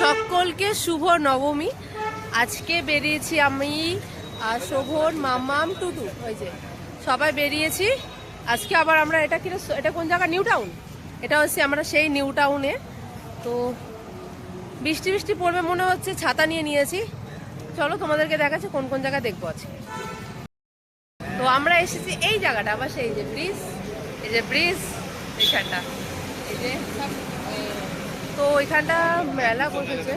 সকলকে শুভ নবমী। আজকে বেরিয়েছি আমি আর শোভন, মামাম, টুটু, ওই যে সবাই বেরিয়েছি আজকে। আবার আমরা এটা কোন জায়গা? New town. এটা হচ্ছে আমরা সেই নিউ টাউনে। তো বৃষ্টি বৃষ্টি পড়বে মনে হচ্ছে, ছাতা নিয়ে নিয়েছি। চলো তোমাদেরকে দেখাচ্ছি কোন কোন জায়গা দেখবো আজকে। তো আমরা এসেছি এই জায়গাটা, আবার সেই যে ব্রিজ, এই যে ব্রিজ এখানটা, এই যে তো ওইখানটা মেলা বসেছে।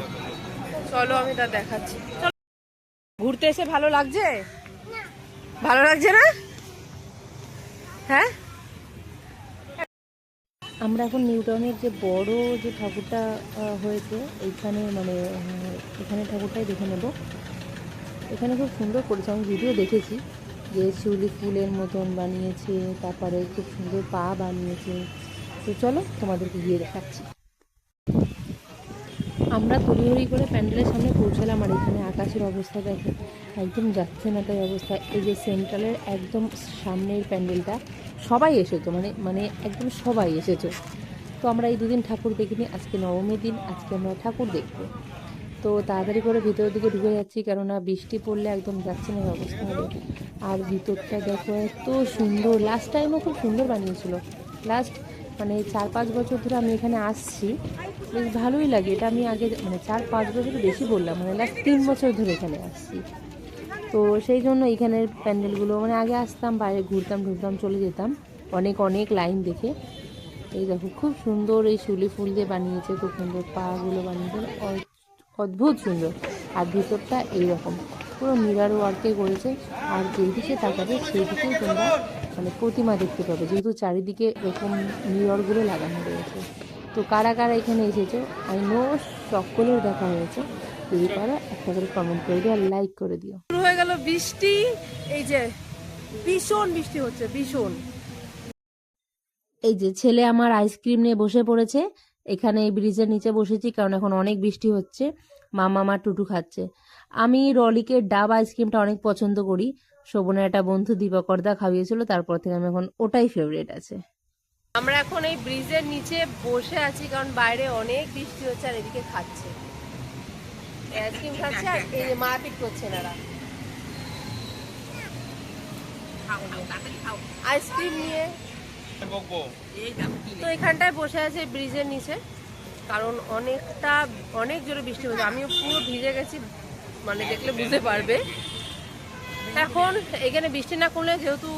চলো আমি তা দেখাচ্ছি। চলো, ঘুরতে এসে ভালো লাগছে? ভালো লাগছে না? হ্যাঁ, আমরা এখন নিউ টাউনের যে বড় যে ঠাকুরটা হয়েছে এইখানে, মানে এখানে ঠাকুরটাই দেখে নেব। এখানে খুব সুন্দর করেছে, আমি ভিডিও দেখেছি যে শিউলি ফুলের মতন বানিয়েছে, তারপরে খুব সুন্দর পা বানিয়েছে। তো চলো তোমাদেরকে গিয়ে দেখাচ্ছি। আমরা তড়িঘড়ি করে প্যান্ডেলের সামনে পৌঁছালাম, আর এখানে আকাশের অবস্থা দেখো, একদম যাচ্ছে না তাই অবস্থা। এই যে সেন্ট্রালের একদম সামনের প্যান্ডেলটা সবাই এসেছো, মানে একদম সবাই এসেছো। তো আমরা এই দুদিন ঠাকুর দেখিনি, আজকে নবমীর দিন, আজকে আমরা ঠাকুর দেখব। তো তাড়াতাড়ি করে ভিতরের দিকে ঢুকে যাচ্ছি, কেননা বৃষ্টি পড়লে একদম যাচ্ছে না অবস্থা হবে। আর ভিতরটা দেখো এত সুন্দর, লাস্ট টাইমও খুব সুন্দর বানিয়েছিল। লাস্ট মানে 4-5 বছর ধরে আমি এখানে আসছি, বেশ ভালোই লাগে। এটা আমি আগে মানে 4-5 বছর বেশি বললাম, মানে লাস্ট 3 বছর ধরে এখানে আসছি। তো সেই জন্য এখানের প্যান্ডেলগুলো মানে আগে আসতাম, বাইরে ঘুরতাম ঢুকতাম চলে যেতাম, অনেক অনেক লাইন দেখে। এই দেখো খুব সুন্দর এই শিউলি ফুল দিয়ে বানিয়েছে, খুব সুন্দর পাগুলো বানিয়েছে, অদ্ভুত সুন্দর। আর ভিতরটা এইরকম পুরো মিরার ওয়ার্কে করেছে। আর যেদিকে তাকাবে সেই দিকেই তোমরা মানে প্রতিমা দেখতে পাবে, যেহেতু চারিদিকে এরকম মিররগুলো লাগানো রয়েছে। তো কারা কারা এখানে এসেছো, আই নো সকলের দেখা হয়েছে। যদি পারো একটা করে কমেন্ট করে দিও আর লাইক করে দিও। শুরু হয়ে গেল বৃষ্টি। এই যে ভীষণ বৃষ্টি হচ্ছে, ভীষণ। এই যে ছেলে আমার আইসক্রিম নিয়ে বসে পড়েছে। এখানে এই ব্রিজের নিচে বসেছি, কারণ এখন অনেক বৃষ্টি হচ্ছে। মামা আমার টুটু খাচ্ছে। আমি রলিকের ডাব আইসক্রিমটা অনেক পছন্দ করি, শোভনের একটা বন্ধু দীপকরদা খাইয়েছিল, তারপর থেকে আমি এখন ওটাই ফেভারিট আছে। আমরা এখন এই ব্রিজের নিচে বসে আছি, কারণ বাইরে অনেক বৃষ্টি হচ্ছে। আর এদিকে খাচ্ছে, আইসক্রিম খাচ্ছে, আর এই যে মারপিট করছে না আইসক্রিম নিয়ে। তো এখানটায় বসে আছে ব্রিজের নিচে, কারণ অনেক জোরে বৃষ্টি হচ্ছে। আমিও পুরো ভিজে গেছি, মানে দেখলে বুঝতে পারবে। এখন এখানে বৃষ্টি না করলে, যেহেতু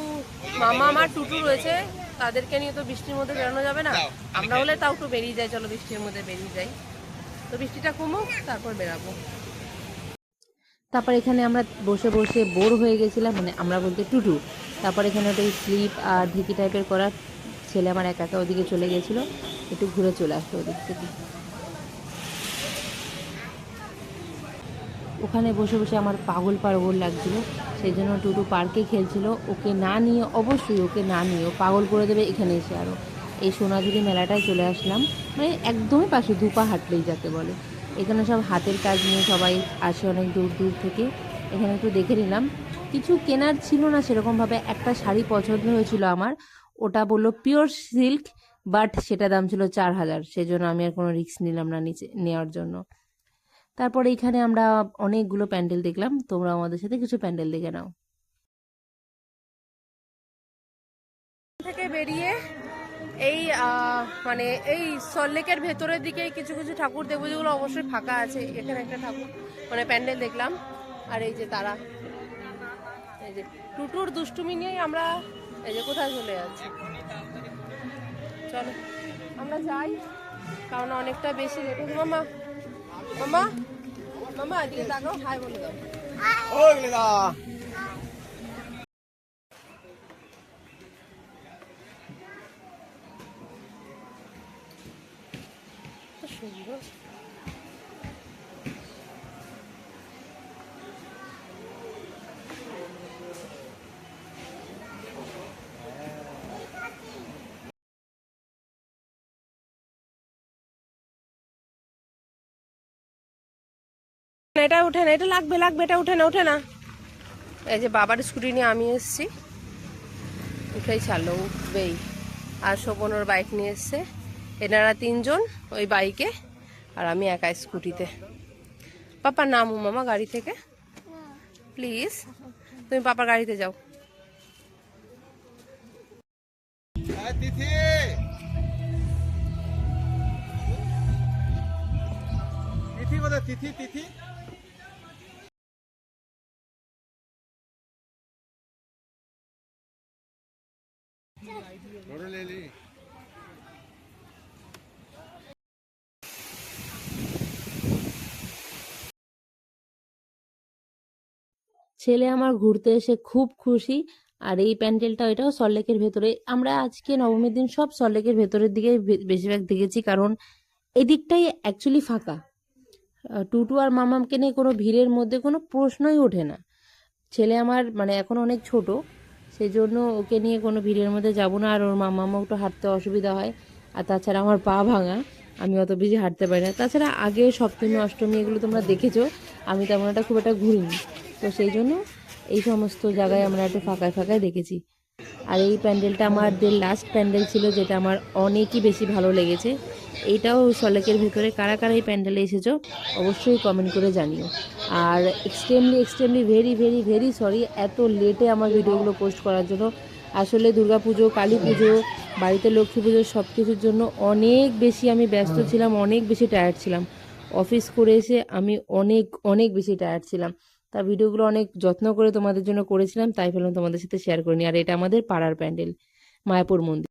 মামা আমার টুটু রয়েছে, তাদেরকে নিয়ে তো বৃষ্টির মধ্যে বেরোনো যাবে না। আমরা হলে তাও একটু বেরিয়ে যাই, চলো বৃষ্টির মধ্যে বেরিয়ে যাই। তো বৃষ্টিটা কমুক, তারপর বেরাবো। তারপর এখানে আমরা বসে বসে বোর হয়ে গেছিলাম, মানে আমরা বলতে টুটু। তারপর এখানে ওটা স্লিপ আর ঢেকি টাইপের করা, ছেলে আমার একা একা ওদিকে চলে গেছিলো, একটু ঘুরে চলে আসলো ওদিক থেকে। ওখানে বসে বসে আমার পাগল লাগছিলো, সেই জন্য টুটু পার্কে খেলছিল। ওকে না নিয়ে, অবশ্যই ওকে না নিয়ে ও পাগল করে দেবে এখানে এসে। আরও এই সোনাঝুরি মেলাটায় চলে আসলাম, মানে একদমই পাশে, দুপা হাঁটলেই যাকে বলে। এখানে সব হাতের কাজ নিয়ে সবাই আসে অনেক দূর দূর থেকে। এখানে একটু দেখে নিলাম, কিছু কেনার ছিল না সেরকমভাবে। একটা শাড়ি পছন্দ হয়েছিল আমার, ওটা বললো পিওর সিল্ক, বাট সেটা দাম ছিল 4000। সেজন্য আমি আর কোনো রিস্ক নিলাম না নিচে নেওয়ার জন্য। তারপরে এখানে আমরা অনেকগুলো প্যান্ডেল দেখলাম, তোমরা আমাদের সাথে কিছু প্যান্ডেল দেখে নাও। থেকে বেরিয়ে এই মানে এই সল্টলেকের ভেতরের দিকে কিছু কিছু ঠাকুর দেখবো, যেগুলো অবশ্যই ফাঁকা আছে। এখানে একটা ঠাকুর মানে প্যান্ডেল দেখলাম। আর এই যে তারা, এই যে টুটুর দুষ্টুমি নিয়েই আমরা এই যে কোথায় চলে যাচ্ছি। চলো আমরা যাই, কারণ অনেকটা বেশি লেট হচ্ছে। মামা মামা মামা এদিকে তাকাও, হাই বলে দাও। সুন্দর এটা উঠে না, এটা লাগবে লাগবে, এটা উঠে না উঠে না। এই যে বাবার স্কুটি নিয়ে আমি এসছি, উঠেই ছাড়লো, উঠবেই। আর শোভন ওর বাইক নিয়ে এসছে, এনারা 3 জন ওই বাইকে। আর আমি একা স্কুটিতে। পাপা নামো মামা গাড়ি থেকে প্লিজ, তুমি পাপার গাড়িতে যাও। তিথি তিথি কোথায়? তিথি তিথি ঘরে লেলি। ছেলে আমার ঘুরতে এসে খুব খুশি। আর এই প্যান্ডেলটা, এটাও সল্টলেকের ভেতরে। আমরা আজকে নবমীর দিন সব সল্টলেকের ভেতরের দিকে বেশিরভাগ দেখেছি, কারণ এদিকটাই অ্যাকচুয়ালি ফাঁকা। টুটু আর মামামকে নিয়ে কোনো ভিড়ের মধ্যে কোনো প্রশ্নই ওঠে না। ছেলে আমার মানে এখন অনেক ছোট, সেই জন্য ওকে নিয়ে কোনো ভিড়ের মধ্যে যাব না। আর ওর মামামও একটু হাঁটতে অসুবিধা হয়। আর তাছাড়া আমার পা ভাঙা, আমি অত বেশি হাঁটতে পারি না। তাছাড়া আগে সপ্তমী অষ্টমী এগুলো তোমরা দেখেছো, আমি তেমন একটা খুব একটা ঘুরিনি। তো সেই জন্য এই সমস্ত জায়গায় আমরা একটু ফাঁকায় ফাঁকায় দেখেছি। আর এই প্যান্ডেলটা আমাদের লাস্ট প্যান্ডেল ছিল, যেটা আমার অনেকই বেশি ভালো লেগেছে। এইটাও সল্টলেকের ভেতরে। কারা কারা এই প্যান্ডেলে এসেছো অবশ্যই কমেন্ট করে জানিও। Are extremely very very very sorry এত লেটে আমার ভিডিওগুলো পোস্ট করার জন্য। আসলে দুর্গাপুজো, কালী পুজো, বাড়িতে লক্ষ্মী পুজো সব কিছুর জন্য অনেক বেশি আমি ব্যস্ত ছিলাম, অনেক বেশি টায়ার্ড ছিলাম। অফিস করে এসে আমি অনেক অনেক বেশি টায়ার্ড ছিলাম। তা ভিডিওগুলো অনেক যত্ন করে তোমাদের জন্য করেছিলাম, তাই ভাবলাম তোমাদের সাথে শেয়ার করে নিই। আর এটা আমাদের পাড়ার প্যান্ডেল, মায়াপুর মন্দির।